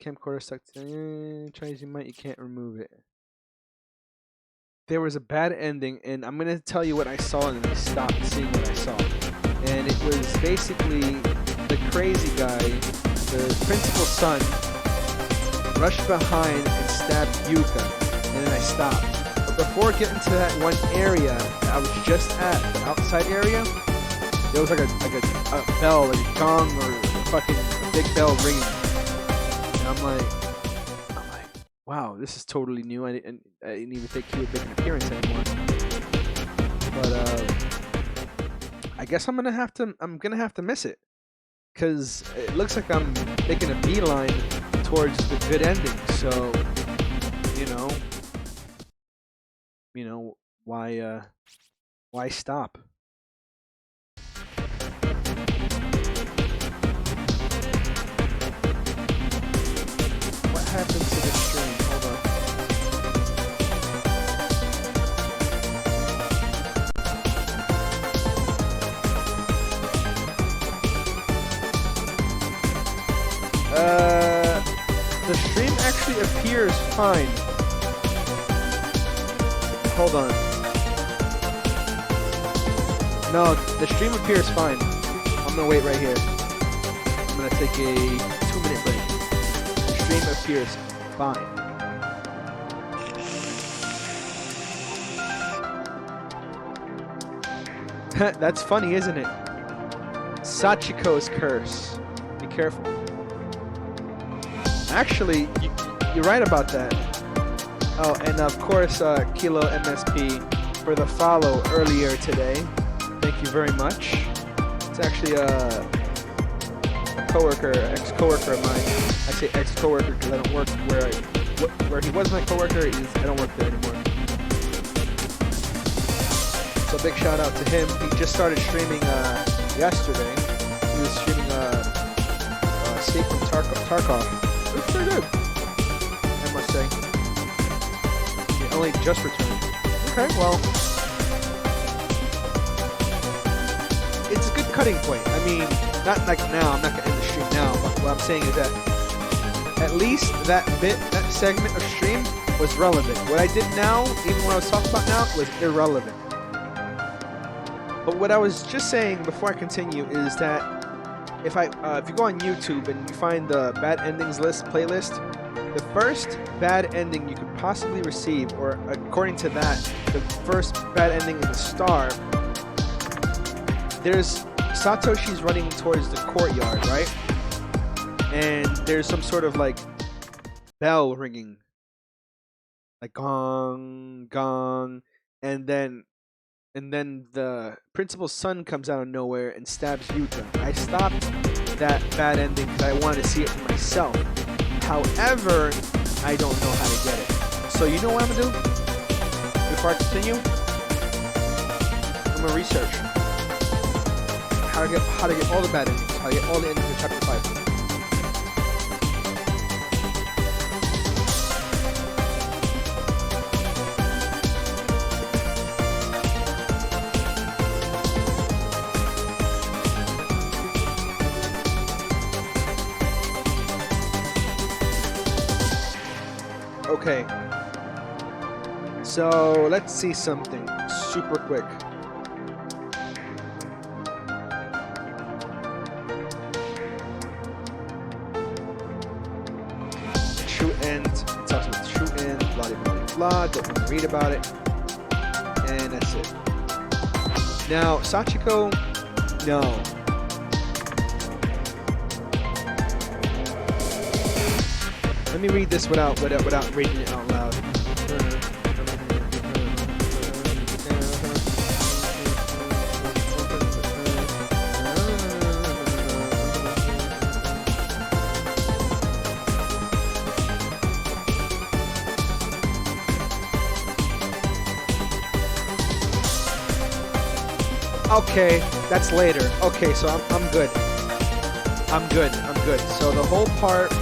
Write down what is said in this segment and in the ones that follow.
camcorder stuck to try using mic, you can't remove it. There was a bad ending, and I'm gonna tell you what I saw, and then I stopped seeing what I saw. And it was basically the crazy guy, the principal's son, rushed behind and stabbed Yuka, and then I stopped. But before getting to that one area that I was just at, the outside area, there was like a bell, like a gong or a fucking big bell ringing. And I'm like, wow, this is totally new. I didn't even think he would make an appearance anymore. But I guess I'm gonna have to miss it, cause it looks like I'm making a beeline towards the good ending. So, why stop? What happened to the stream? Hold on. The stream actually appears fine. Hold on. No, the stream appears fine. I'm gonna wait right here. I'm gonna take a 2-minute break. The stream appears fine. That's funny, isn't it? Sachiko's curse. Be careful. Actually, you're right about that. Oh, and of course, Kilo MSP for the follow earlier today. Thank you very much. It's actually a coworker, ex-coworker of mine. I say ex-coworker because I don't work where he was my coworker. I don't work there anymore. So big shout out to him. He just started streaming yesterday. He was streaming Escape from Tarkov. It was pretty good, I must say. He only just returned. Okay, well, it's a good cutting point. I mean, not like now. I'm not gonna end the stream now. But what I'm saying is that at least that segment of stream was relevant. What I did now, even when I was talking about now, was irrelevant. But what I was just saying before I continue is that if you go on YouTube and you find the bad endings playlist, the first bad ending you could possibly receive, or according to that, the first bad ending in the star, there's Satoshi's running towards the courtyard, right? And there's some sort of like bell ringing, like gong, gong, and then the principal's son comes out of nowhere and stabs Yuta. I stopped that bad ending because I wanted to see it for myself. However, I don't know how to get it. So you know what I'm gonna do? Before I continue, I'm gonna research how to get all the bad endings, how to get all the endings in chapter 5. Okay, so let's see something super quick. True end, talks about the true end, blah blah blah blah, don't want to read about it, and that's it. Now, Sachiko, no. Let me read this without reading it out loud. Okay, that's later. Okay, so I'm good. I'm good. So the whole part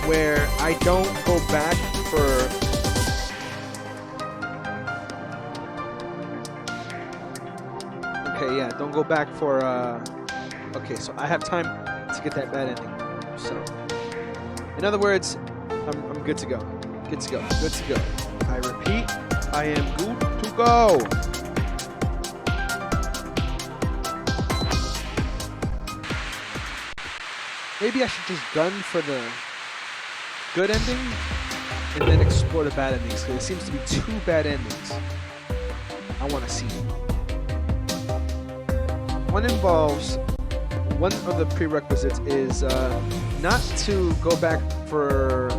where I don't go back for don't go back for okay, so I have time to get that bad ending. So, in other words, I'm good to go. Good to go. Good to go. I repeat, I am good to go. Maybe I should just gun for the good ending and then explore the bad endings, because it seems to be 2 bad endings I want to see. One of the prerequisites is not to go back for.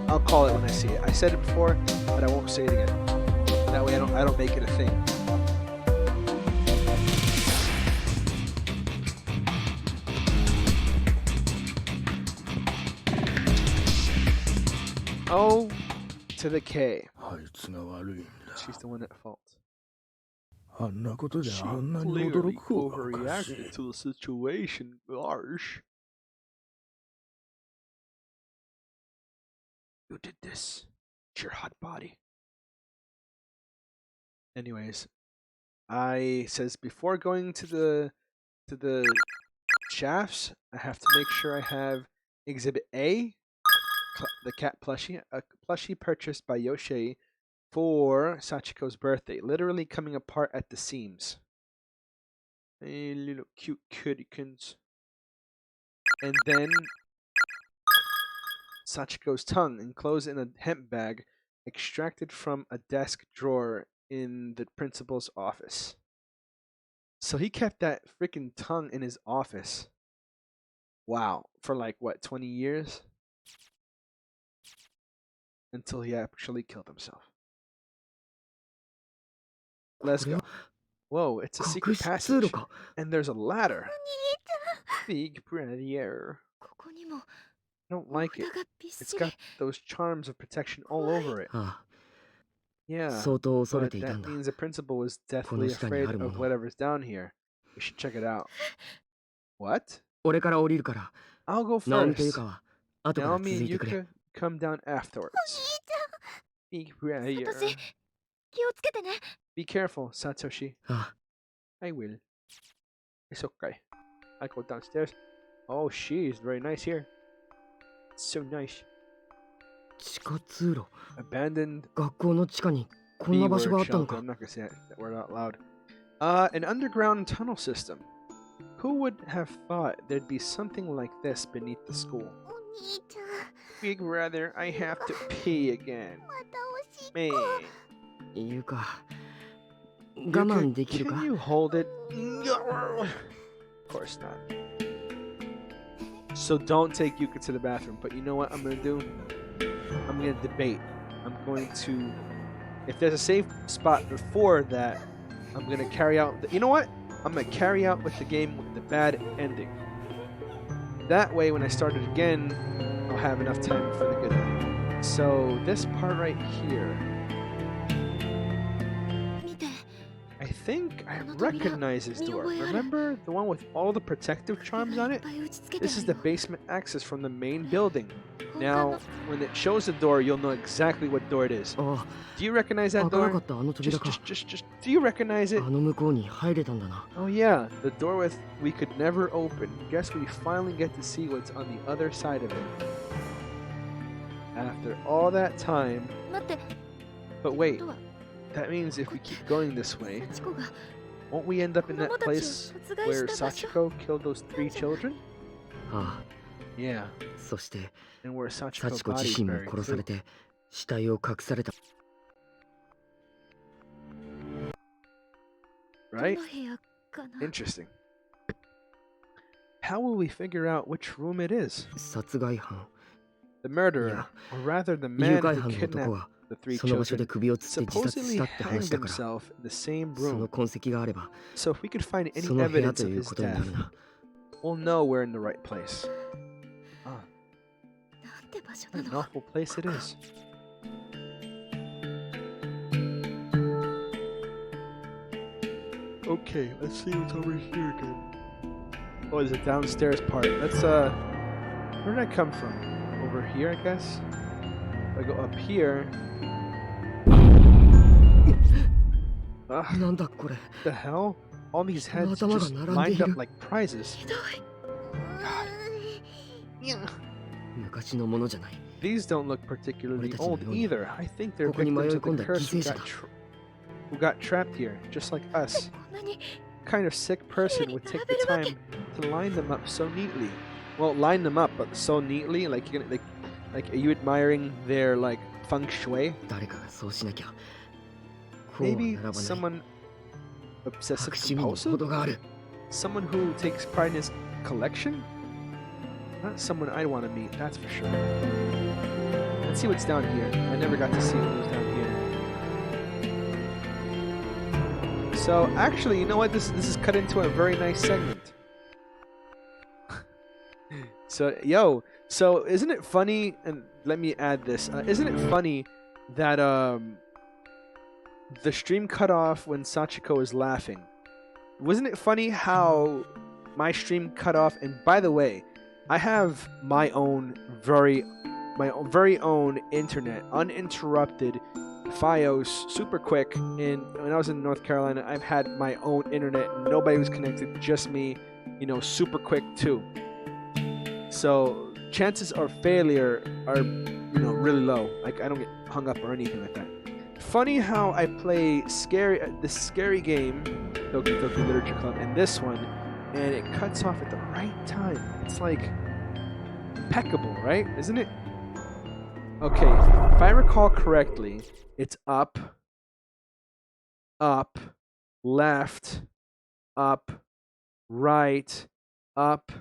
I'll call it when I see it. I said it before, but I won't say it again. That way I don't make it a thing. O to the K. She's the one at fault. She clearly overreacted to the situation. Gosh. You did this. It's your hot body. Anyways, I says before going to the shafts, I have to make sure I have Exhibit A, the cat plushie, a plushie purchased by Yoshie for Sachiko's birthday, literally coming apart at the seams. Hey, little cute cutikins. And then Sachiko's tongue enclosed in a hemp bag extracted from a desk drawer in the principal's office. So he kept that freaking tongue in his office. Wow. For like, what, 20 years? Until he actually killed himself. Let's go. Whoa, it's a secret passage. And there's a ladder. Big prettier. I don't like it. It's got those charms of protection all over it. Yeah, but that means the principal was deathly afraid of whatever's down here. We should check it out. What? I'll go first. Naomi and Yuka come down afterwards. Be careful, Satoshi. I will. It's okay. I go downstairs. Oh, she's very nice here. It's so nice. Abandoned B-word shelter. I'm not gonna say that word out loud. An underground tunnel system. Who would have thought there'd be something like this beneath the school? Big brother, I have to pee again. Man. Yuka, can you hold it? Of course not. So don't take Yuka to the bathroom. But you know what I'm gonna do? I'm gonna debate. I'm going to, if there's a safe spot before that, I'm gonna carry out. You know what? I'm gonna carry out with the game with the bad ending. That way, when I start it again, I'll have enough time for the good ending. So this part right here, I think I recognize this door. Remember the one with all the protective charms on it? This is the basement access from the main building. Now, when it shows the door, you'll know exactly what door it is. Do you recognize that door? Just, do you recognize it? Oh yeah, the door with we could never open. Guess we finally get to see what's on the other side of it. After all that time. But wait, that means if we keep going this way, won't we end up in that place where Sachiko killed those 3 children? Yeah. And where Sachiko's body is buried too. Right? Interesting. How will we figure out which room it is? The murderer, or rather the man who kidnapped the 3 children, supposedly hanged himself in the same room. So if we could find any evidence of his death, we'll know we're in the right place. What an awful place it is. Okay, let's see what's over here again. Oh, there's a downstairs part. Let's, where did I come from? Over here, I guess? If I go up here... Ugh. The hell? all these heads just lined up like prizes. God. Yeah. These don't look particularly old either. I think they're victims of the curse who got trapped here, just like us. What kind of sick person would take the time to line them up so neatly? Well, line them up, but so neatly, like you're gonna, like are you admiring their like feng shui? Maybe someone obsessive compulsive? Someone who takes pride in his collection? Not someone I'd want to meet, that's for sure. Let's see what's down here. I never got to see what was down here. So actually, you know what? This is cut into a very nice segment. So isn't it funny? And let me add this. Isn't it funny that the stream cut off when Sachiko was laughing? Wasn't it funny how my stream cut off? And by the way, I have my very own internet, uninterrupted, FiOS, super quick. And when I was in North Carolina, I've had my own internet. Nobody was connected, just me. You know, super quick too. So chances of failure are, you know, really low. Like I don't get hung up or anything like that. Funny how I play this scary game, Doki Doki Literature Club, and this one, and it cuts off at the right time. It's like impeccable, right? Isn't it? Okay, if I recall correctly, it's up, left, up, right, up,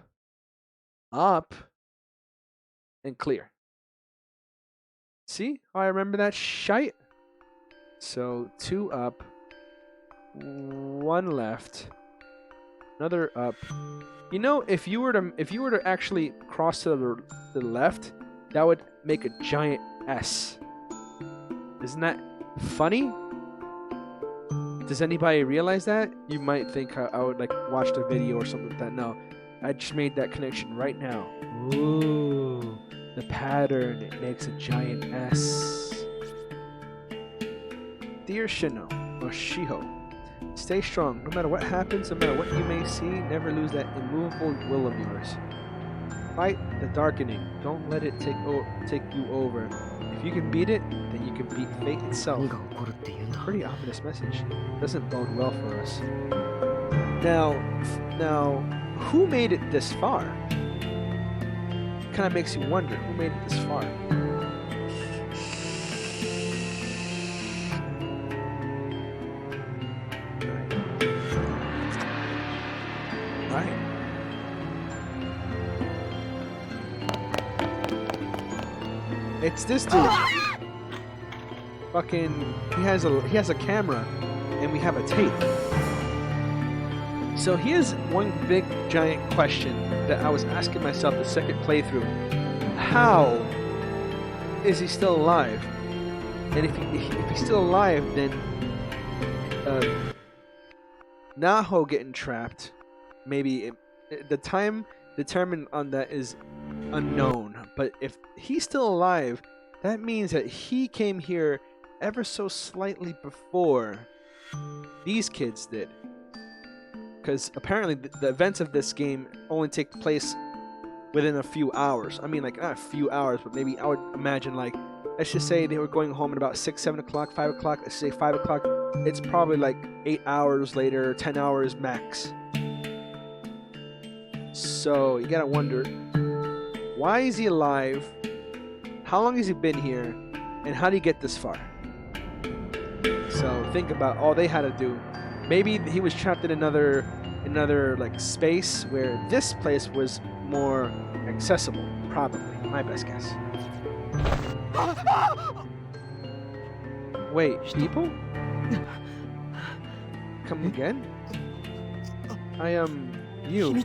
and clear. See how I remember that shite? So 2 up, 1 left, another up. You know, if you were to actually cross to the left, that would make a giant S. Isn't that funny? Does anybody realize that? You might think I would like watch the video or something like that. No, I just made that connection right now. Ooh, the pattern, it makes a giant S. Dear Shino, or Shiho, stay strong. No matter what happens, no matter what you may see, never lose that immovable will of yours. Fight the darkening. Don't let it take you over. If you can beat it, then you can beat fate itself. Pretty ominous message. Doesn't bode well for us. Now, who made it this far? Kind of makes you wonder who made it this far. Right. It's this dude. Fucking, he has a camera, and we have a tape. So here's one big giant question that I was asking myself the second playthrough. How is he still alive? And if he's still alive, then Naho getting trapped, maybe the time determined on that is unknown. But if he's still alive, that means that he came here ever so slightly before these kids did. Because apparently the events of this game only take place within a few hours. I mean, like, not a few hours, but maybe I would imagine, like, let's just say they were going home at about 6, 7 o'clock, 5 o'clock. Let's say 5 o'clock. It's probably like 8 hours later, 10 hours max. So you gotta wonder, why is he alive? How long has he been here? And how did he get this far? So think about all they had to do. Maybe he was trapped in another like space where this place was more accessible. Probably, my best guess. Wait, people? Come again? I am you.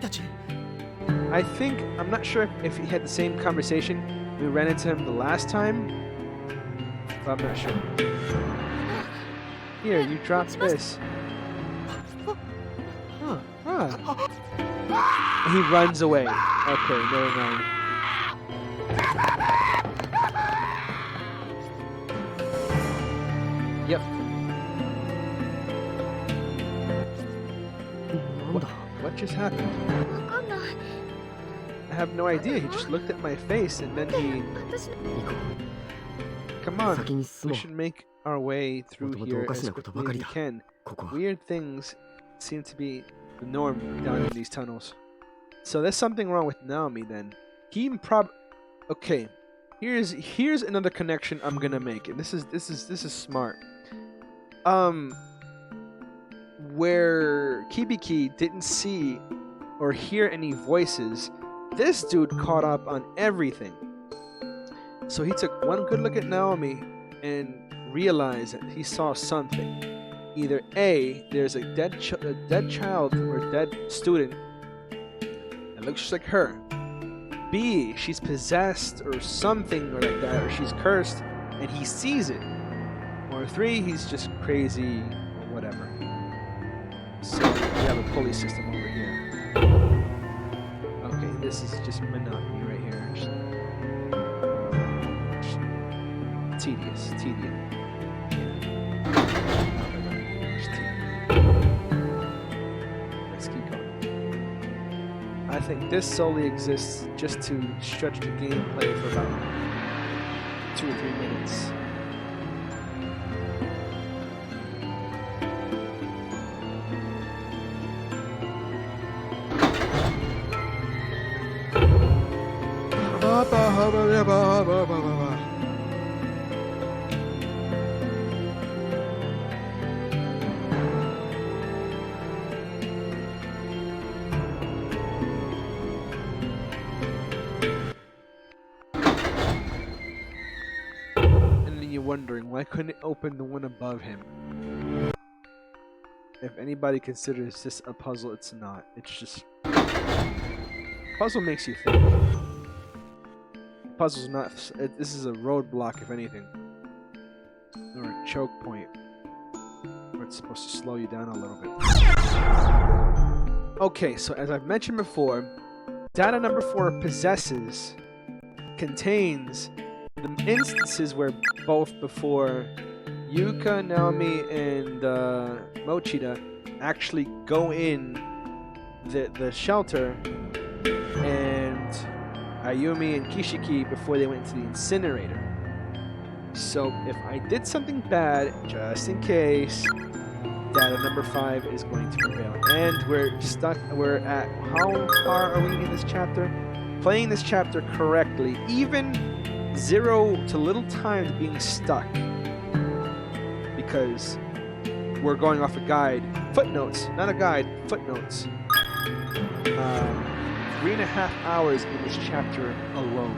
I think, I'm not sure if he had the same conversation. We ran into him the last time, but I'm not sure. Here, you drop this. He runs away. Okay, never mind. Yep. What just happened? I have no idea. He just looked at my face and then he... Come on, we should make our way through here as quickly as we can. Weird things seem to be the norm down in these tunnels. So there's something wrong with Naomi then. Okay, here's another connection I'm gonna make, and this is smart. Where Kibiki didn't see or hear any voices, this dude caught up on everything. So he took one good look at Naomi and realized that he saw something. Either A, there's a dead child or dead student that looks just like her. B, she's possessed or something or like that, or she's cursed and he sees it. Or 3, he's just crazy or whatever. So we have a pulley system over here. Okay, this is just monotony right here. Tedious. Let's keep going. I think this solely exists just to stretch the gameplay for about 2 or 3 minutes. Wondering why couldn't it open the one above him? If anybody considers this a puzzle, it's not. It's just puzzle makes you think. Puzzle's not. This is a roadblock, if anything, or a choke point, where it's supposed to slow you down a little bit. Okay, so as I've mentioned before, data number 4 contains the instances where both before Yuka, Naomi, and Mochida actually go in the shelter, and Ayumi and Kishiki before they went to the incinerator. So if I did something bad, just in case, data number 5 is going to prevail. And we're at, how far are we in this chapter? Playing this chapter correctly, even 0 to little times being stuck, because we're going off a guide. Footnotes, not a guide, footnotes. 3.5 hours in this chapter alone.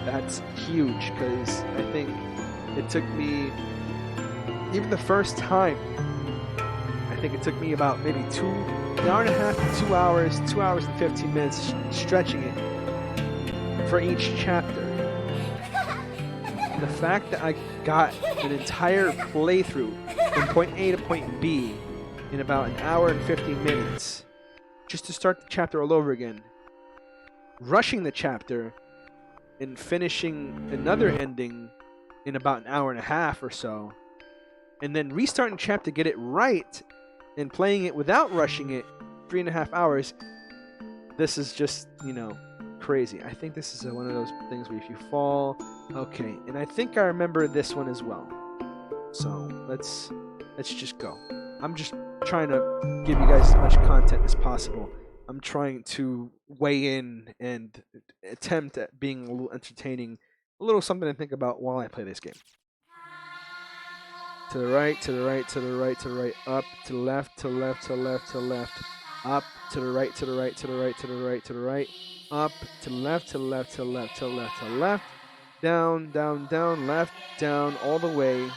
That's huge, because I think it took me, even the first time, I think it took me about maybe an hour and a half to 2 hours, 2 hours and 15 minutes stretching it for each chapter. The fact that I got an entire playthrough from point A to point B in about an hour and 15 minutes just to start the chapter all over again, rushing the chapter and finishing another ending in about an hour and a half or so, and then restarting the chapter to get it right and playing it without rushing it 3.5 hours. This is just, crazy. I think this is one of those things where if you fall, okay, and I think I remember this one as well. So let's just go. I'm just trying to give you guys as much content as possible. I'm trying to weigh in and attempt at being a little entertaining, a little something to think about while I play this game. To the right, to the right, to the right, to the right, up, to the left, to the left, to the left, to the left, up, to the right, to the right, to the right, to the right, to the right, up, to the left, to the left, to the left, to the left, to the left, down, down, down, left, down, all the way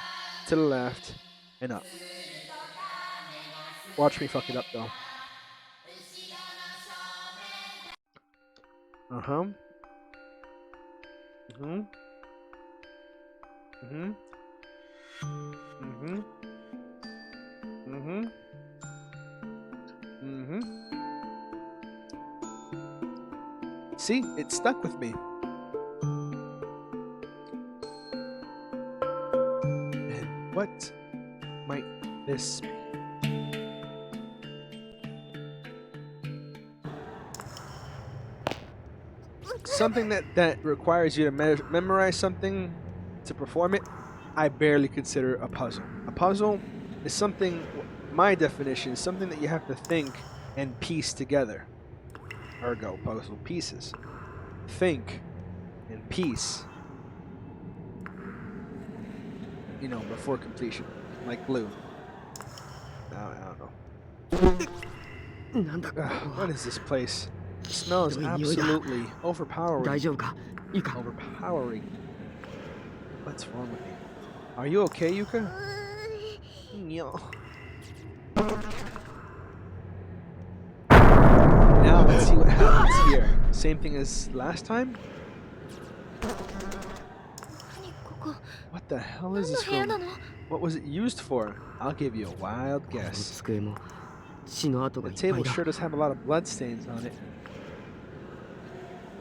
to the left, and up. Watch me fuck it up, though. Uh-huh. Mm-hmm. Mm-hmm. Mm-hmm. Mm-hmm. Mm-hmm. See, it stuck with me. And what might this be? something that requires you to memorize something to perform it, I barely consider a puzzle. A puzzle is something, my definition is something that you have to think and piece together. Ergo, puzzle pieces. Think and piece, before completion. Like Blue. I don't know. What is this place? It smells absolutely overpowering. Overpowering. What's wrong with me? Are you okay, Yuka? No. Now let's see what happens here. Same thing as last time? What the hell is this room? What was it used for? I'll give you a wild guess. The table sure does have a lot of bloodstains on it.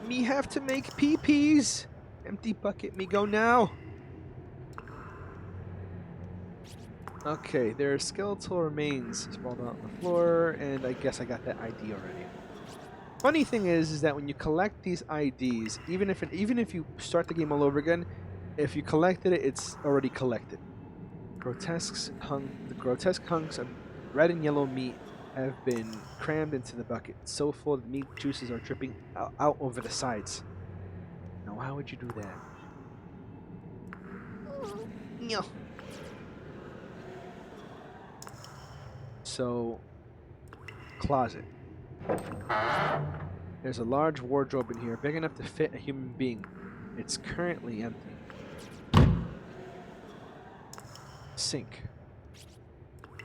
Me have to make pee-pees. Empty bucket, me go now. Okay, there are skeletal remains sprawled out on the floor, and I guess I got that ID already. Funny thing is that when you collect these IDs, even if you start the game all over again, if you collected it, it's already collected. The grotesque hunks of red and yellow meat have been crammed into the bucket, so full that meat juices are dripping out over the sides. Now, how would you do that? No. So, closet. There's a large wardrobe in here, big enough to fit a human being. It's currently empty. Sink.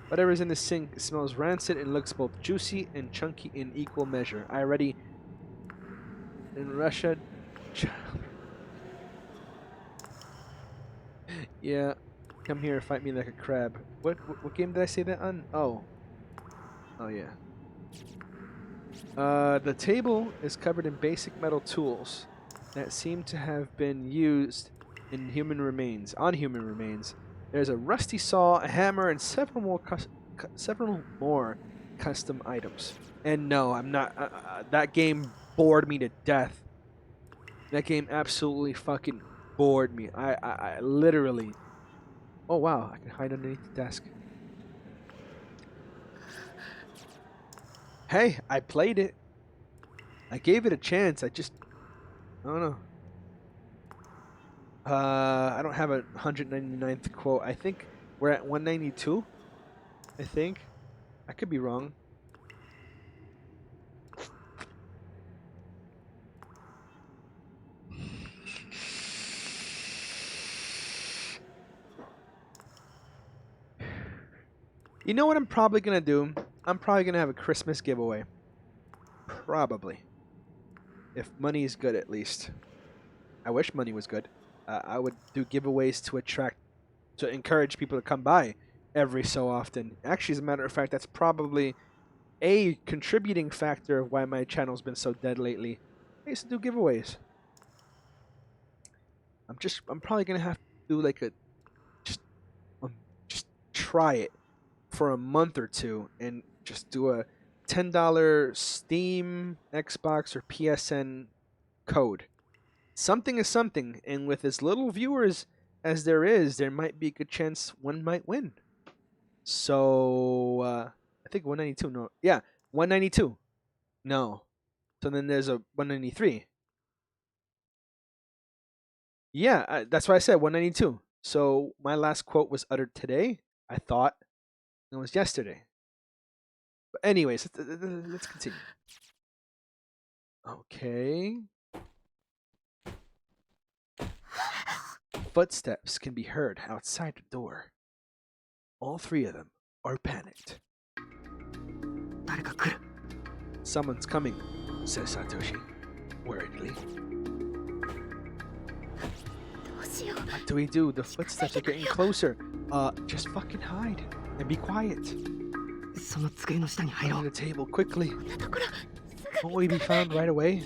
Whatever's in the sink smells rancid and looks both juicy and chunky in equal measure. I already... In Russia... Yeah. Come here, fight me like a crab. What game did I say that on? Oh. Oh, yeah. The table is covered in basic metal tools that seem to have been used on human remains. There's a rusty saw, a hammer, and several more custom items. And no, I'm not. That game bored me to death. That game absolutely fucking bored me. I literally. Oh wow, I can hide underneath the desk. Hey, I played it. I gave it a chance. I don't know. I don't have a 199th quote. I think we're at 192. I think. I could be wrong. You know what I'm probably going to do? I'm probably going to have a Christmas giveaway. Probably. If money is good, at least. I wish money was good. I would do giveaways to encourage people to come by every so often. Actually, as a matter of fact, that's probably a contributing factor of why my channel's been so dead lately. I used to do giveaways. I'm probably going to have to do like just try it for a month or two and just do a $10 Steam, Xbox, or PSN code. Something is something, and with as little viewers as there is, there might be a good chance one might win. So, I think 192. No, yeah, 192. No. So then there's a 193. Yeah, that's why I said 192. So my last quote was uttered today. I thought it was yesterday. But anyways, let's continue. Okay. Footsteps can be heard outside the door. All three of them are panicked. Someone's coming, says Satoshi, worriedly. What do we do? The footsteps are getting closer. Just fucking hide and be quiet. Under the table, quickly. Won't we be found right away?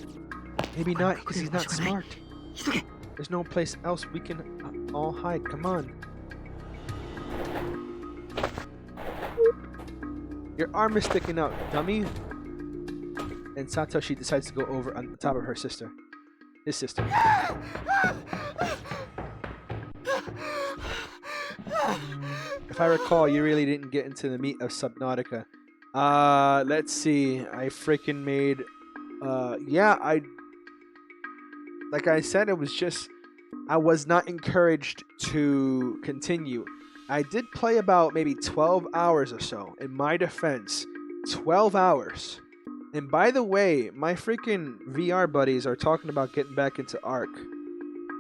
Maybe not, because he's not smart. There's no place else we can all hide. Come on. Your arm is sticking out, dummy. And Satoshi decides to go over on top of her sister. His sister. If I recall, you really didn't get into the meat of Subnautica. Let's see. I freaking made. Yeah, like I said, it was just I was not encouraged to continue. I did play about maybe 12 hours or so. In my defense, 12 hours. And by the way, my freaking VR buddies are talking about getting back into Ark.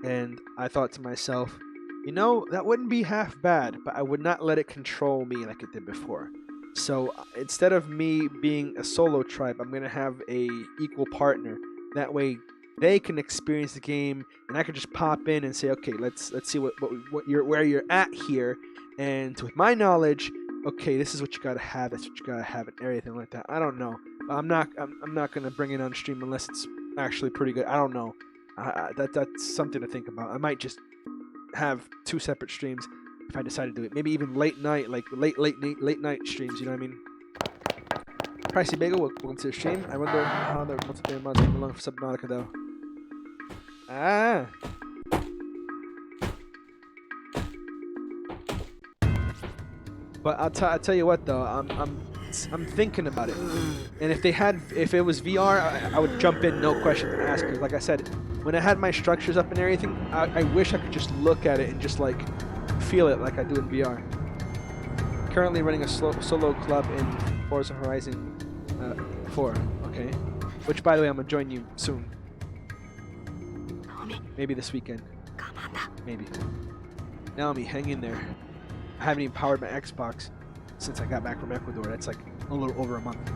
And I thought to myself, you know, that wouldn't be half bad, but I would not let it control me like it did before. So instead of me being a solo tribe, I'm going to have a equal partner. That way they can experience the game and I can just pop in and say, okay, let's see what where you're at here. And with my knowledge, okay, this is what you got to have, that's what you got to have, and everything like that. I don't know. I'm not going to bring it on stream unless it's actually pretty good. I don't know. That's something to think about. I might just have 2 separate streams if I decide to do it. Maybe even late night, like late night streams. You know what I mean? Pricey Bagel, welcome to the stream. I wonder how the multiplayer mods came along for Subnautica though. Ah. But I'll tell you what though, I'm thinking about it. And if it was VR, I would jump in, no question asked. Because like I said, when I had my structures up and everything, I wish I could just look at it and just like feel it like I do in VR. Currently running a solo club in Forza Horizon 4. Okay. Which by the way, I'm gonna join you soon. Maybe this weekend. Maybe. Naomi, hang in there. I haven't even powered my Xbox since I got back from Ecuador. That's like a little over a month.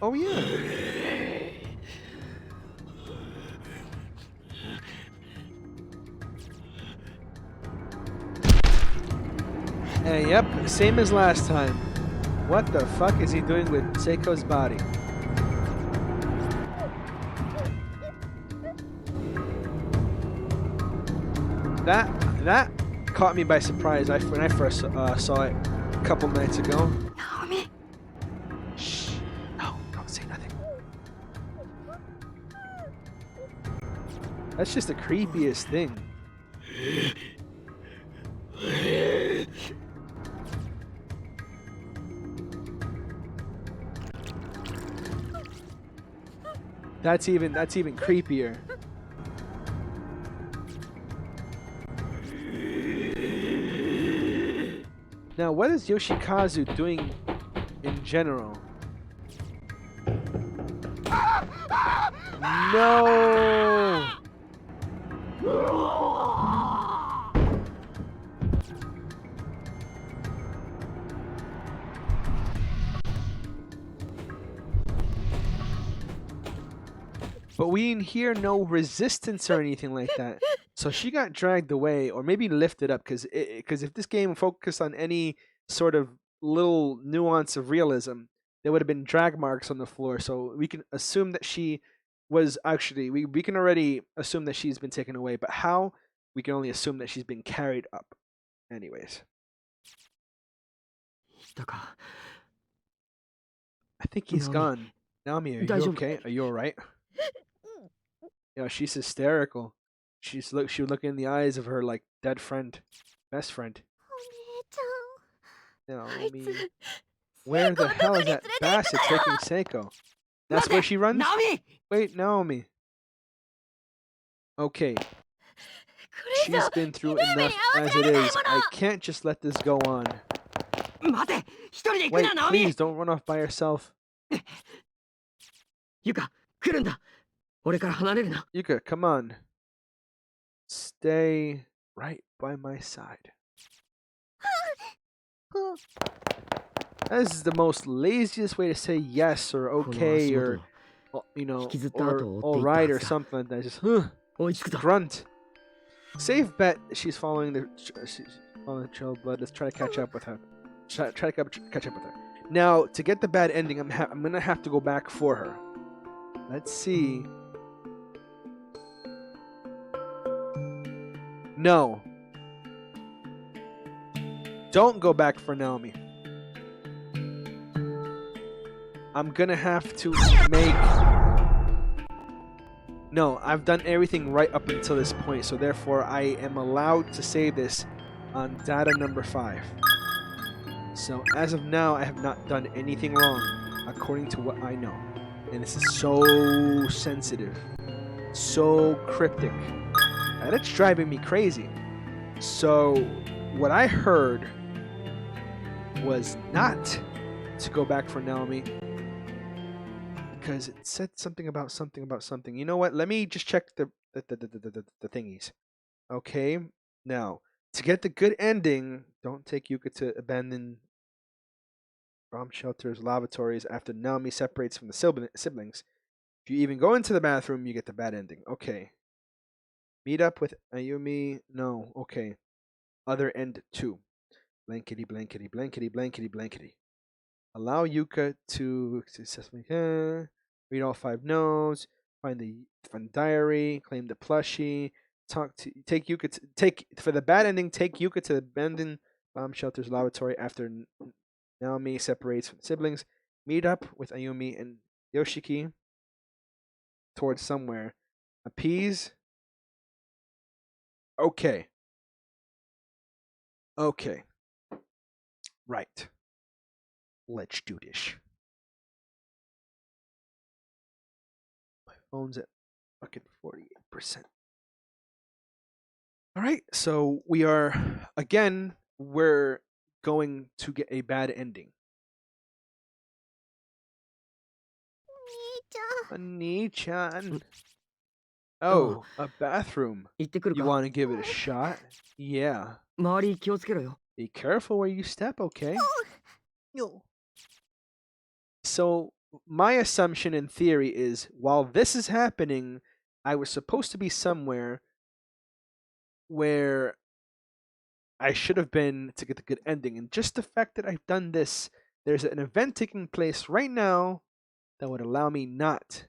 Oh yeah. Yep, same as last time. What the fuck is he doing with Seiko's body? That caught me by surprise when I first saw it a couple nights ago. Naomi. Shh. No, don't say nothing. That's just the creepiest thing. That's even creepier. Now, what is Yoshikazu doing in general? No! But we didn't hear no resistance or anything like that. So she got dragged away, or maybe lifted up, because if this game focused on any sort of little nuance of realism, there would have been drag marks on the floor. So we can assume that she was actually, we can already assume that she's been taken away. But how? We can only assume that she's been carried up. Anyways. I think he's gone. Naomi, are you okay? Are you alright? Yeah, she's hysterical. She would look in the eyes of her like dead friend, best friend. Naomi, where the hell is that bastard taking Seiko? That's where she runs? Wait, Naomi. Okay. She's been through enough as it is. I can't just let this go on. Wait, please don't run off by yourself. Yuka, come on. Stay right by my side. That is the most laziest way to say yes or okay or, you know, or alright or something like that. Just grunt. Safe bet she's following the trail of blood. Let's try to catch up with her. Try to catch up with her. Now, to get the bad ending, I'm gonna have to go back for her. Let's see. No. Don't go back for Naomi. I'm gonna have to make No, I've done everything right up until this point, so therefore I am allowed to say this on data number 5. So as of now, I have not done anything wrong, according to what I know. And this is so sensitive, so cryptic, and it's driving me crazy. So what I heard was not to go back for Naomi, because it said something about something about something. You know what? Let me just check the thingies. Okay, now to get the good ending, don't take Yuka to abandoned bomb shelters, lavatories after Naomi separates from the siblings. If you even go into the bathroom, you get the bad ending. Okay. Meet up with Ayumi. No. Okay. Other end 2. Blankety, blankety, blankety, blankety, blankety. Allow Yuka to successfully read all 5 notes, find the diary, claim the plushie, take Yuka take for the bad ending. Take Yuka to the abandoned bomb shelter's lavatory after Naomi separates from the siblings. Meet up with Ayumi and Yoshiki towards somewhere. Appease. Okay. Okay. Right. Let's do this. My phone's at fucking 48%. All right. So we're going to get a bad ending. Ani-chan. Oh, a bathroom. You want to give it a shot? Yeah. Be careful where you step, okay? No. So, my assumption in theory is while this is happening, I was supposed to be somewhere where I should have been to get the good ending. And just the fact that I've done this, there's an event taking place right now that would allow me not,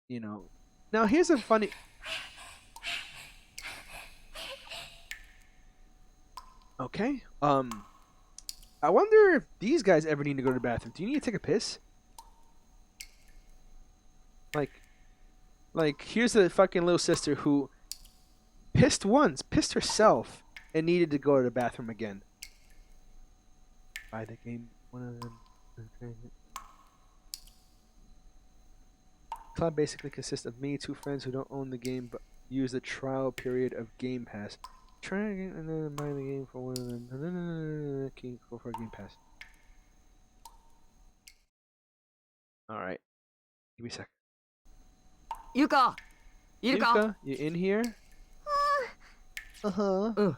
you know. Now, here's a funny. Okay. I wonder if these guys ever need to go to the bathroom. Do you need to take a piss? Like, here's a fucking little sister who pissed once, pissed herself, and needed to go to the bathroom again. Buy the game. One of them. Club basically consists of me, 2 friends who don't own the game but use the trial period of Game Pass. Try again and then buy the game for one of them. Go for a Game Pass. Alright. Give me a sec. Yuka! Yuka, you in here? Uh-huh. Piddle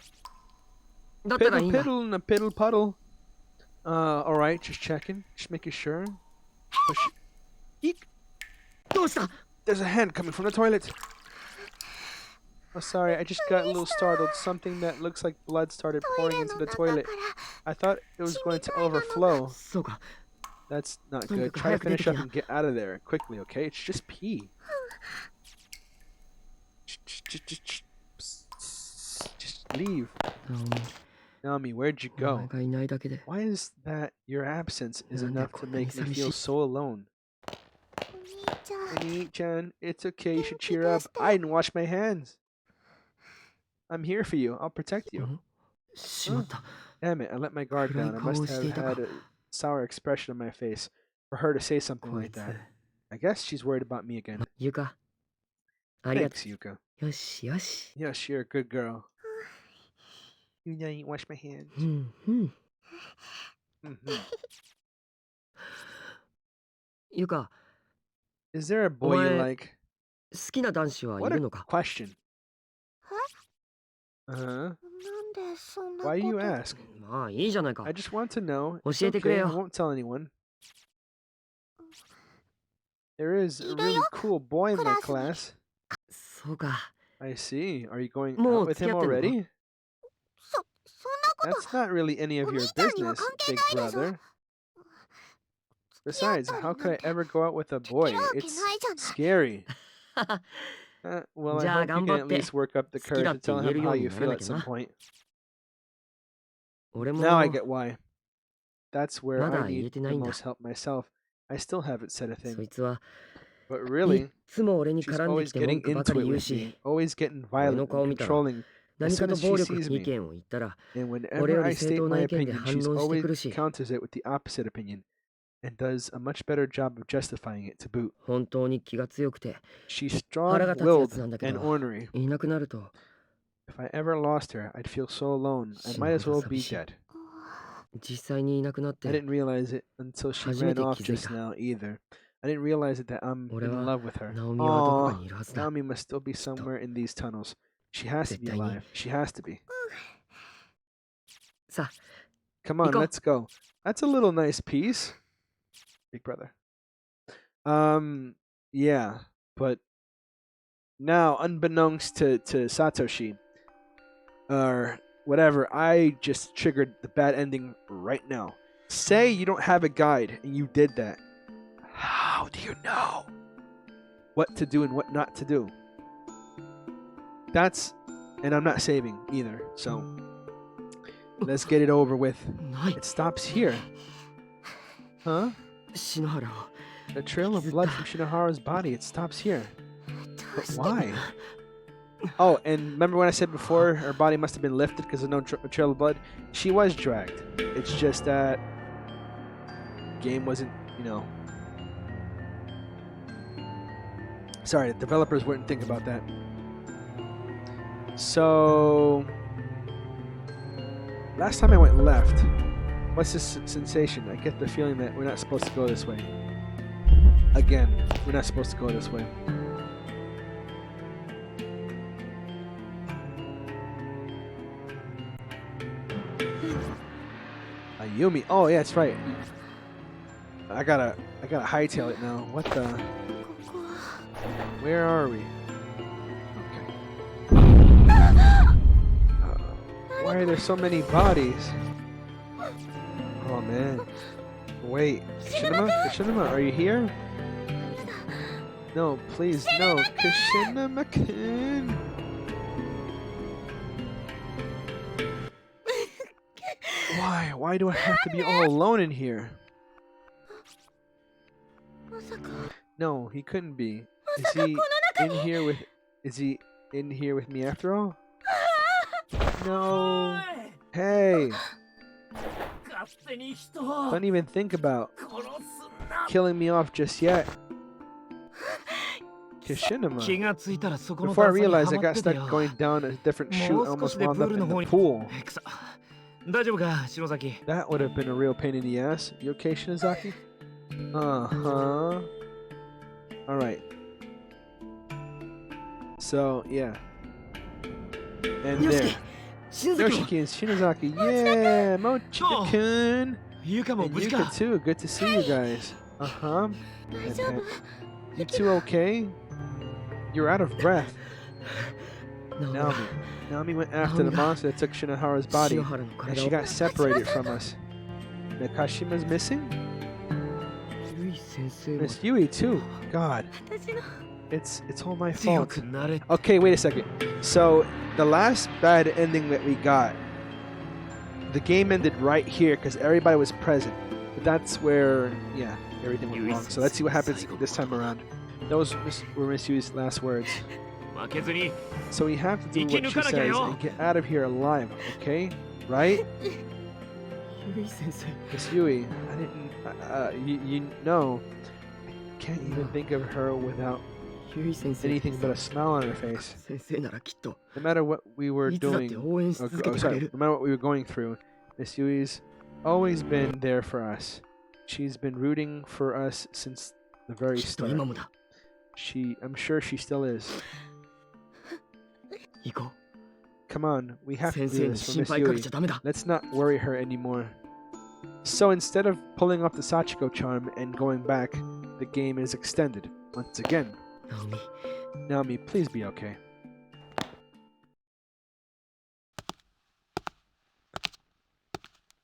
だったらいいんだ。 piddle and a piddle puddle. Alright, just checking. Just making sure. Push. Eek! どうした? There's a hand coming from the toilet. Oh, sorry, I just got a little startled. Something that looks like blood started pouring into the toilet. I thought it was going to overflow. そうか。 That's not good. Try to finish up and get out of there quickly, okay? It's just pee. Just leave. Naomi, where'd you お go? 前がいないだけで。 Why is that your absence is なんで enough こ to んなに make me 寂しい？ feel so alone? Oni-chan, it's okay. You should cheer up. I didn't wash my hands. I'm here for you. I'll protect you. しまった。 Damn it, I let my guard down. I must have had a sour expression on my face for her to say something こい like つ。 that. I guess she's worried about me again. ゆか。ありがと Thanks, Yuka. う。よしよし。 Yes, you're a good girl. You know you wash my hands. うんうん。 Mm-hmm. ゆか。 Is there a boy you お前 like? 好きな男子はい What る a のか? question. Uh-huh. Why do you ask? まあいいじゃないか。 I just want to know. It's 教えてくれ okay. よ。 I won't tell anyone. There is a really cool boy in my class. そうか。 I see. Are you going も out う with 付き him 合ってんのか? already? That's not really any of your business, big brother. Besides, how could I ever go out with a boy? It's scary. Well, I じゃあ hope you 頑 can 張 at って。 least work up the 好きだ courage っ to て tell 言え him るよ how うに you なら feel な at きゃ some な。 point. 俺も Now I get why. That's where ま I だ言え need てな the いんだ。 most help myself. I still haven't said a そ thing. いつは But いっ really, つも俺に she's 絡んでき always て文 getting 句ばか into り it 言う with し、 me, always getting 俺の violent 顔 and 見たら controlling 何 as か soon と as she 暴力 sees に意 me. 見を言ったら、 And 俺 whenever よ I り正 state 当な my 意見で opinion, 反 she's 論してく always るし、 counters it with the opposite opinion and does a much better job of justifying it to boot. 本当に気が強くて She's 腹が立つやつなん strong-willed だけ and ど、 ornery. いなくなると If I ever lost her, I'd feel so alone. I 死ぬ might ほ as ど well 寂 be しい。 dead. 実際にいなくなっ I て didn't realize it until she 初め ran て off 気づい just た。 now either. I didn't realize it that I'm 俺 in は love with her. ナオミはどこか Aw, にいるはずだ。 Naomi must still be somewhere in these tunnels. She has to be 絶対に。 alive. She has to be. さあ、 Come on, 行こう。 let's go. That's a little nice piece, big brother. Yeah, but now, unbeknownst to Satoshi, or whatever, I just triggered the bad ending right now. Say you don't have a guide and you did that. How do you know what to do and what not to do? That's, and I'm not saving either, so let's get it over with. ない。 It stops here. Huh? 篠原を The trail of blood from Shinohara's body, it stops here. But why? Oh, and remember when I said before her body must have been lifted because there's no trail of blood? She was dragged. It's just that game wasn't, sorry, the developers wouldn't think about that. So last time I went left, what's this sensation? I get the feeling that we're not supposed to go this way. Again, we're not supposed to go this way. Ayumi. Oh yeah, that's right. I gotta hightail it now. What the? Where are we? Okay. Why are there so many bodies? Oh man. Wait, Kishinama, are you here? No, please, no, Kishinama-kun. Why? Why do I have to be all alone in here? No, he couldn't be. Is he in here with? Is he in here with me after all? No. Hey. Don't even think about killing me off just yet. Kishinama. Before I realized I got stuck going down a different chute, I almost wound up in the pool. That would have been a real pain in the ass. You okay, Shinozaki? Uh-huh. Alright. So, yeah. And there. Yoshiki and Shinozaki. Yeah! Mochika-kun! And Yuka too. Good to see you guys. Uh-huh. And you two okay? You're out of breath. Naomi went after the monster that took Shinohara's body, and she got separated from us. Nakashima's missing? Miss Yui too. God. It's all my fault. Okay, wait a second. So, the last bad ending that we got, the game ended right here because everybody was present. But that's where, yeah, everything went wrong. So let's see what happens this time around. Those were Miss Yui's last words. So we have to do what she says and get out of here alive, okay? Right? Miss Yui, I didn't, you know, I can't even think of her without anything but a smile on her face. No matter what we were doing, no matter what we were going through, Miss Yui's always been there for us. She's been rooting for us since the very start. I'm sure she still is. Come on, we have to do this for Miss Yui. Let's not worry her anymore. So instead of pulling off the Sachiko charm and going back, the game is extended once again. Naomi, please be okay.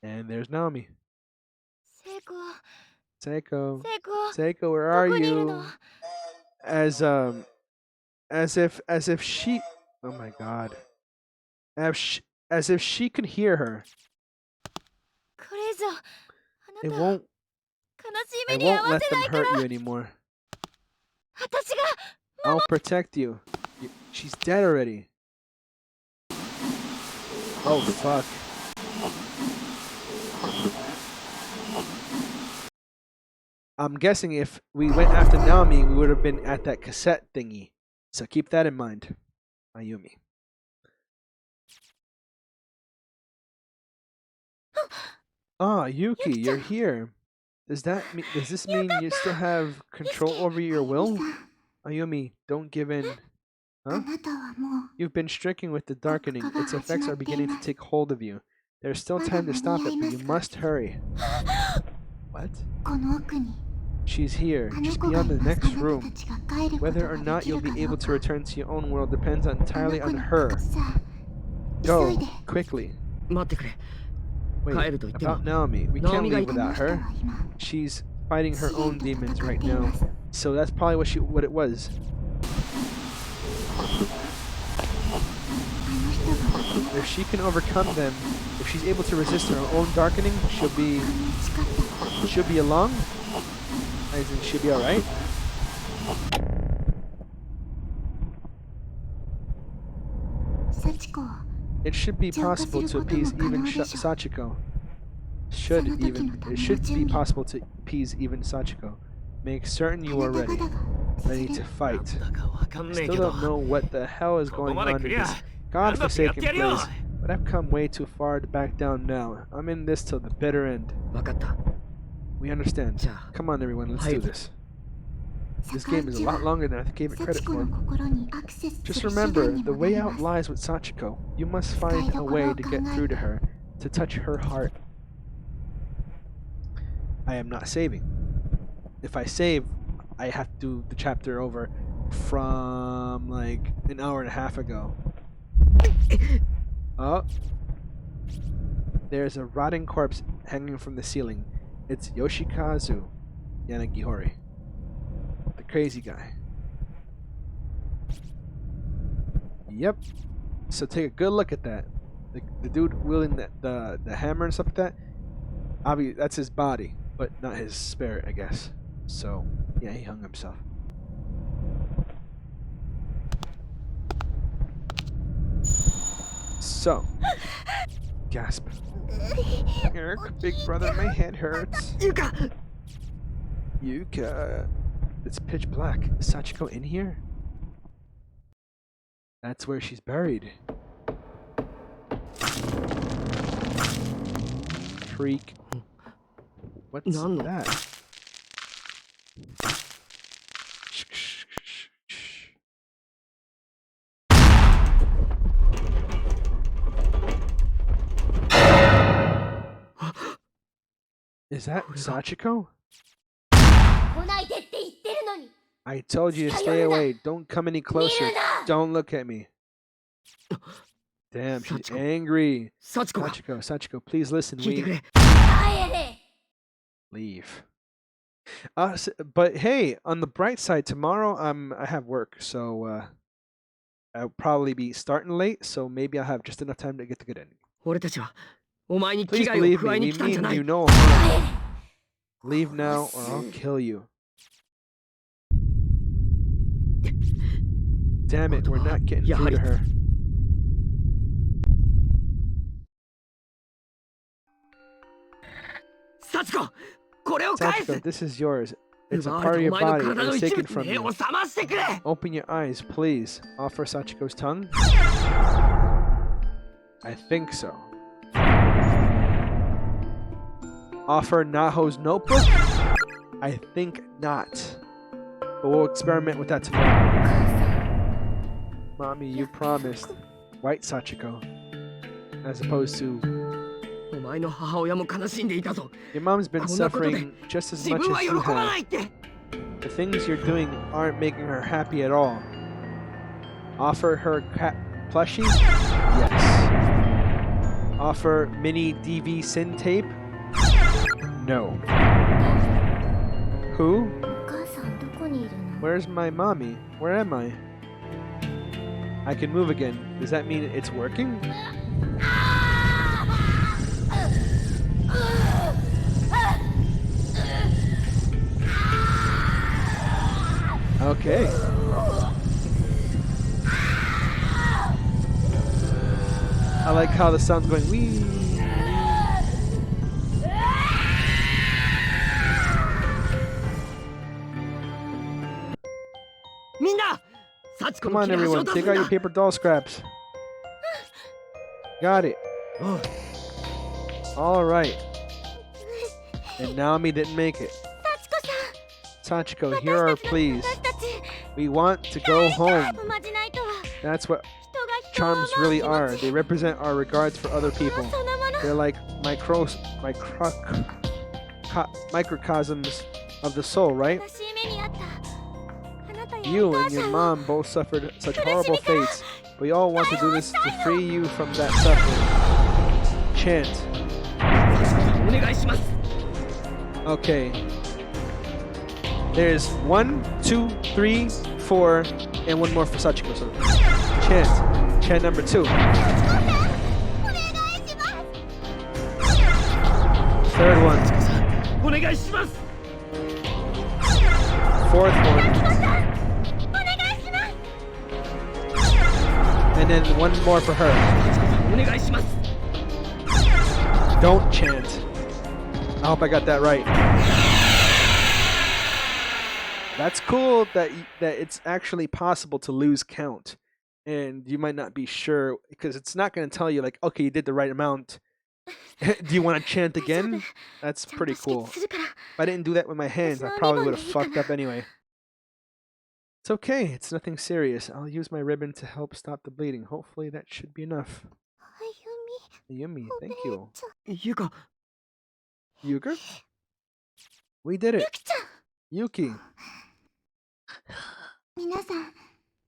And there's Naomi. Seiko, where are you? As if she, oh my god, as if she could hear her. I won't let them hurt you anymore. I'll protect you. She's dead already. Oh, fuck. I'm guessing if we went after Naomi, we would have been at that cassette thingy. So keep that in mind, Ayumi. Ah, Yuki, you're here. Does this mean you still have control over your will? Ayumi, don't give in. Huh? You've been stricken with the darkening. Its effects are beginning to take hold of you. There's still time to stop it, but you must hurry. What? She's here, just beyond the next room. Whether or not you'll be able to return to your own world depends entirely on her. Go, quickly. Wait, about Naomi. We can't leave without her. She's fighting her own demons right now. So that's probably what it was. If she can overcome them, if she's able to resist her own darkening, she'll be along. As in, she'll be alright. It should be possible to appease even Sachiko. It should be possible to appease even Sachiko. Make certain you are ready to fight. I still don't know what the hell is going on in this godforsaken place, but I've come way too far to back down now. I'm in this till the bitter end. We understand. Come on, everyone, let's do this. This game is a lot longer than I gave it credit for. Just remember, the way out lies with Sachiko. You must find a way to get through to her, to touch her heart. I am not saving. If I save, I have to do the chapter over from like an hour and a half ago. Oh. There's a rotting corpse hanging from the ceiling. It's Yoshikazu Yanagihori. The crazy guy. Yep. So take a good look at that. The dude wielding the hammer and stuff like that. Obviously, that's his body, but not his spirit, I guess. So, yeah, he hung himself. So, gasp. Eric, big brother, my head hurts. Yuka. It's pitch black. Is Sachiko in here? That's where she's buried. Freak. What's that? Is that Sachiko? I told you to stay away. Don't come any closer. Don't look at me. Damn, she's angry. Sachiko, please listen. Leave. But hey, on the bright side, tomorrow I have work, so I'll probably be starting late. So maybe I'll have just enough time to get the good ending. Please believe me, we mean you no harm. Leave now, or I'll kill you. Damn it, we're not getting through to her. Sachiko, this is yours. It's a part of your body and it's taken from you. Open your eyes, please. Offer Sachiko's tongue? I think so. Offer Naho's notebook? I think not. But we'll experiment with that tomorrow. Mommy, you promised. White Sachiko. As opposed to... Your mom's been suffering just as much as you have. The things you're doing aren't making her happy at all. Offer her cat plushie? Yes. Offer mini DV sin tape? No. Who? Where's my mommy? Where am I? I can move again. Does that mean it's working? Okay. I like how the sound's going wee. Come on, everyone, take out your paper doll scraps. Got it. All right. And Naomi didn't make it. Sachiko, here are our pleas. We want to go home. That's what charms really are. They represent our regards for other people. They're like microcosms of the soul, right? You and your mom both suffered such horrible fates. We all want to do this to free you from that suffering. Chant. Okay. There's 1, 2, 3, 4, and one more for Sachiko. So chant. Chant number 2. Third one. Fourth one. And then one more for her. Don't chant. I hope I got that right. That's cool that it's actually possible to lose count. And you might not be sure because it's not going to tell you like, okay, you did the right amount. Do you want to chant again? That's pretty cool. If I didn't do that with my hands, I probably would have fucked up anyway. It's okay. It's nothing serious. I'll use my ribbon to help stop the bleeding. Hopefully that should be enough. Ayumi, thank you. Yuka. Yuka? We did it. Yuki.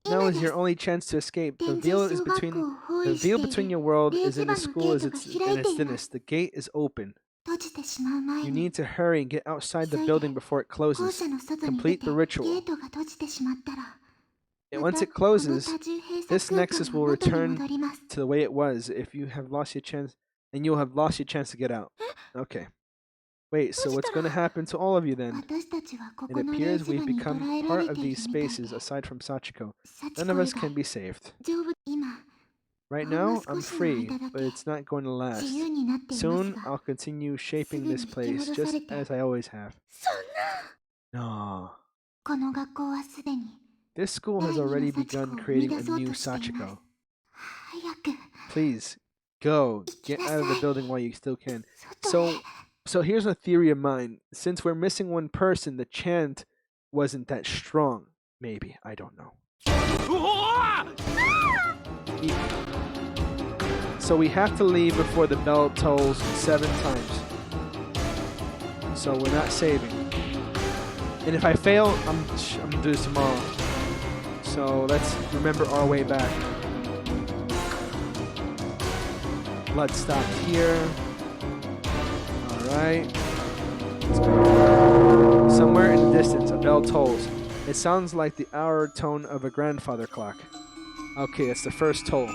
Now is your only chance to escape. The veil between your world is in the school as its thinnest. The gate is open. You need to hurry and get outside the building before it closes. Complete the ritual. And once it closes, this nexus will return to the way it was. If you have lost your chance, and you'll have lost your chance to get out. Okay. Wait, so what's going to happen to all of you then? It appears we've become part of these spaces aside from Sachiko. None of us can be saved. Right now, I'm free, but it's not going to last. Soon, I'll continue shaping this place, just as I always have. No. This school has already begun creating a new Sachiko. Please, go. Get out of the building while you still can. So here's a theory of mine. Since we're missing one person, the chant wasn't that strong. Maybe. I don't know. So we have to leave before the bell tolls 7 times. So we're not saving. And if I fail, I'm gonna do this tomorrow. So let's remember our way back. Blood stopped here. Alright. Let's go. Somewhere in the distance, a bell tolls. It sounds like the hour tone of a grandfather clock. Okay, it's the first toll.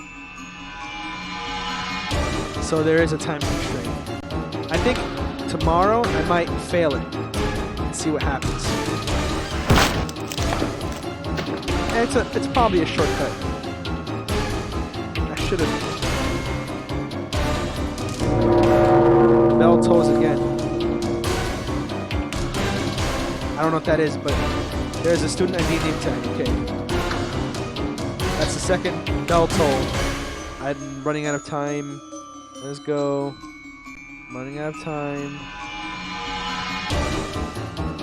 So there is a time constraint. I think tomorrow I might fail it and see what happens. And it's probably a shortcut. I should have. Bell tolls again. I don't know what that is, but there's a student ID name tag. Okay. That's the second bell toll. I'm running out of time. Let's go. I'm running out of time.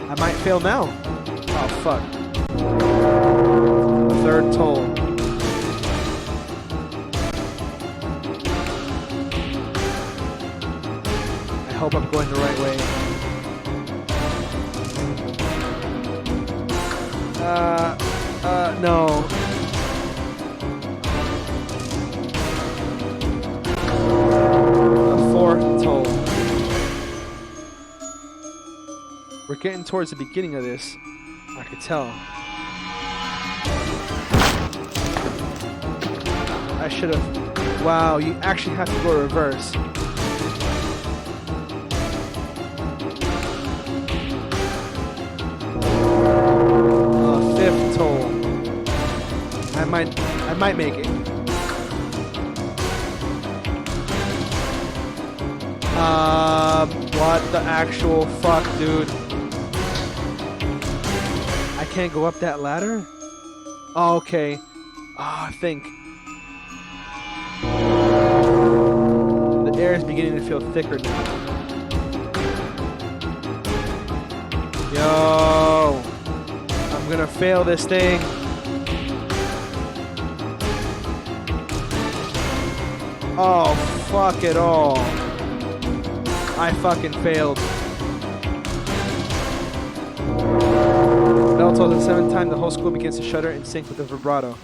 I might fail now. Oh, fuck. The third toll. I hope I'm going the right way. No. The fourth toll. We're getting towards the beginning of this. I could tell. I should have. Wow, you actually have to go reverse. Fifth toll. might make it. What the actual fuck, dude? I can't go up that ladder? Oh, okay. I think. The air is beginning to feel thicker now. Yo! I'm gonna fail this thing. Oh, fuck it all. I fucking failed. Bell tolls the 7th time, the whole school begins to shudder and sync with the vibrato.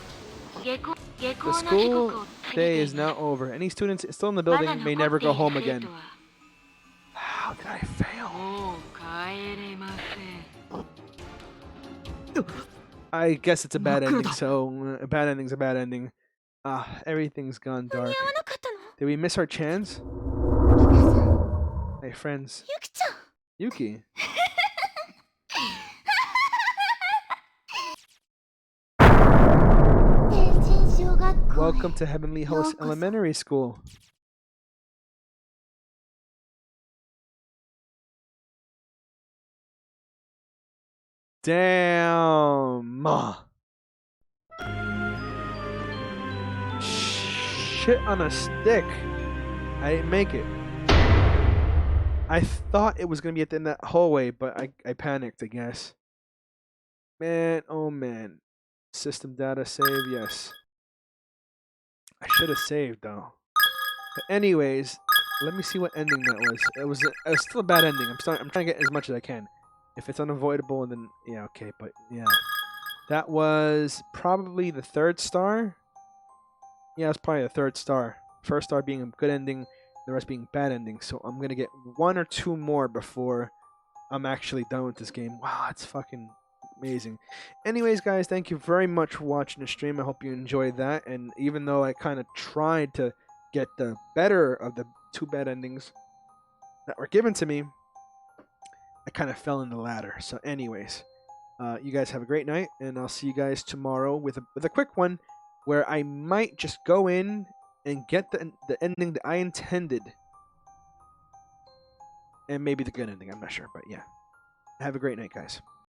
The school day is now over. Any students still in the building may never go home again. How did I fail? I guess it's a bad ending, so a bad ending's a bad ending. Everything's gone dark. Did we miss our chance? Hey, friends. Yuki. Welcome to Heavenly Host Elementary School. Damn. Shit on a stick. I didn't make it. I thought it was going to be at the end of that hallway, but I panicked, I guess. Man, oh man. System data save, yes. I should have saved, though. But anyways, let me see what ending that was. It was still a bad ending. I'm trying to get as much as I can. If it's unavoidable, then yeah, okay. But yeah, that was probably the 3rd star. Yeah, it's probably the 3rd star. First star being a good ending, the rest being bad endings. So I'm gonna get 1 or 2 more before I'm actually done with this game. Wow, it's fucking amazing. Anyways, guys, thank you very much for watching the stream. I hope you enjoyed that. And even though I kind of tried to get the better of the 2 bad endings that were given to me, I kind of fell in the ladder. So anyways, you guys have a great night, and I'll see you guys tomorrow with a quick one where I might just go in and get the ending that I intended, and maybe the good ending. I'm not sure, but yeah. Have a great night, guys.